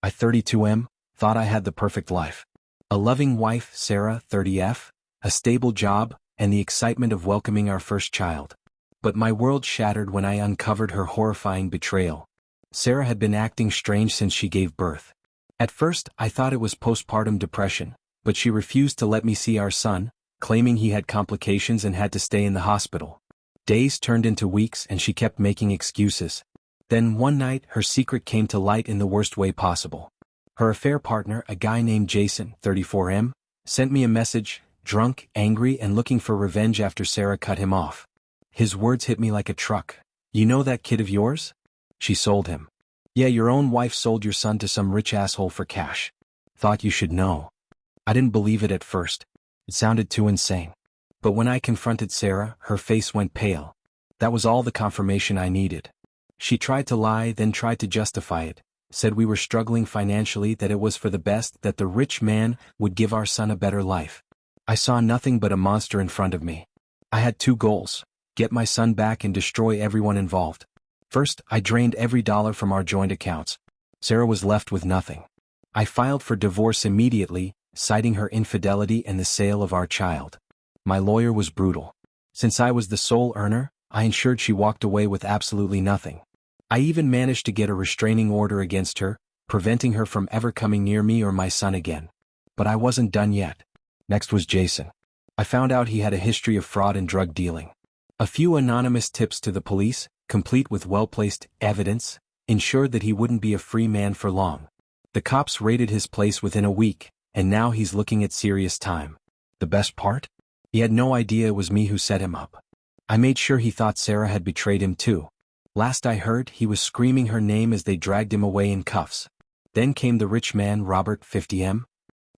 I 32M, thought I had the perfect life. A loving wife, Sarah, 30F, a stable job, and the excitement of welcoming our first child. But my world shattered when I uncovered her horrifying betrayal. Sarah had been acting strange since she gave birth. At first, I thought it was postpartum depression, but she refused to let me see our son, claiming he had complications and had to stay in the hospital. Days turned into weeks and she kept making excuses. Then one night, her secret came to light in the worst way possible. Her affair partner, a guy named Jason, 34M, sent me a message, drunk, angry, and looking for revenge after Sarah cut him off. His words hit me like a truck. "You know that kid of yours? She sold him. Yeah, your own wife sold your son to some rich asshole for cash. Thought you should know." I didn't believe it at first. It sounded too insane. But when I confronted Sarah, her face went pale. That was all the confirmation I needed. She tried to lie, then tried to justify it, said we were struggling financially, that it was for the best, that the rich man would give our son a better life. I saw nothing but a monster in front of me. I had two goals: get my son back and destroy everyone involved. First, I drained every dollar from our joint accounts. Sarah was left with nothing. I filed for divorce immediately, citing her infidelity and the sale of our child. My lawyer was brutal. Since I was the sole earner, I ensured she walked away with absolutely nothing. I even managed to get a restraining order against her, preventing her from ever coming near me or my son again. But I wasn't done yet. Next was Jason. I found out he had a history of fraud and drug dealing. A few anonymous tips to the police, complete with well-placed evidence, ensured that he wouldn't be a free man for long. The cops raided his place within a week, and now he's looking at serious time. The best part? He had no idea it was me who set him up. I made sure he thought Sarah had betrayed him too. Last I heard, he was screaming her name as they dragged him away in cuffs. Then came the rich man, Robert, 50M.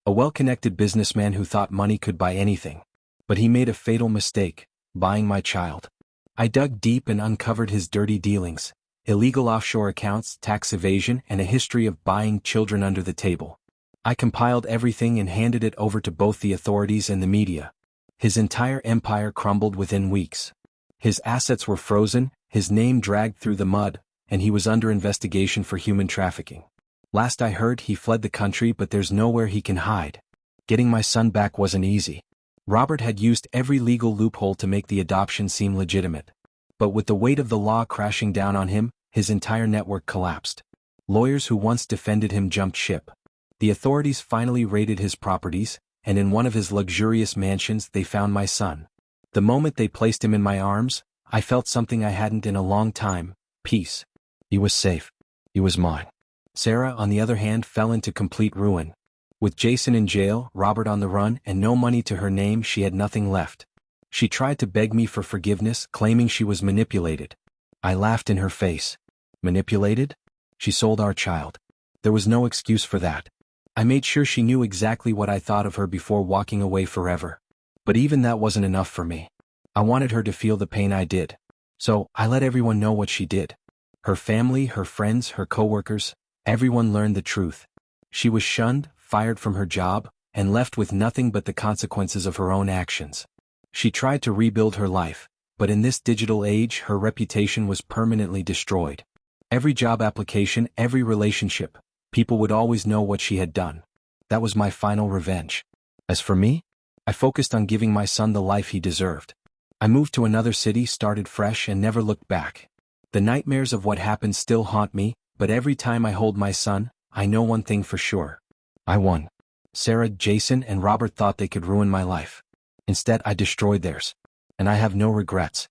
A well-connected businessman who thought money could buy anything. But he made a fatal mistake, buying my child. I dug deep and uncovered his dirty dealings, illegal offshore accounts, tax evasion, and a history of buying children under the table. I compiled everything and handed it over to both the authorities and the media. His entire empire crumbled within weeks. His assets were frozen, his name dragged through the mud, and he was under investigation for human trafficking. Last I heard, he fled the country, but there's nowhere he can hide. Getting my son back wasn't easy. Robert had used every legal loophole to make the adoption seem legitimate. But with the weight of the law crashing down on him, his entire network collapsed. Lawyers who once defended him jumped ship. The authorities finally raided his properties, and in one of his luxurious mansions they found my son. The moment they placed him in my arms, I felt something I hadn't in a long time: peace. He was safe. He was mine. Sarah, on the other hand, fell into complete ruin. With Jason in jail, Robert on the run, and no money to her name, she had nothing left. She tried to beg me for forgiveness, claiming she was manipulated. I laughed in her face. Manipulated? She sold our child. There was no excuse for that. I made sure she knew exactly what I thought of her before walking away forever. But even that wasn't enough for me. I wanted her to feel the pain I did. So, I let everyone know what she did. Her family, her friends, her coworkers, everyone learned the truth. She was shunned, fired from her job, and left with nothing but the consequences of her own actions. She tried to rebuild her life, but in this digital age, her reputation was permanently destroyed. Every job application, every relationship, people would always know what she had done. That was my final revenge. As for me, I focused on giving my son the life he deserved. I moved to another city, started fresh, and never looked back. The nightmares of what happened still haunt me, but every time I hold my son, I know one thing for sure. I won. Sarah, Jason, and Robert thought they could ruin my life. Instead, I destroyed theirs. And I have no regrets.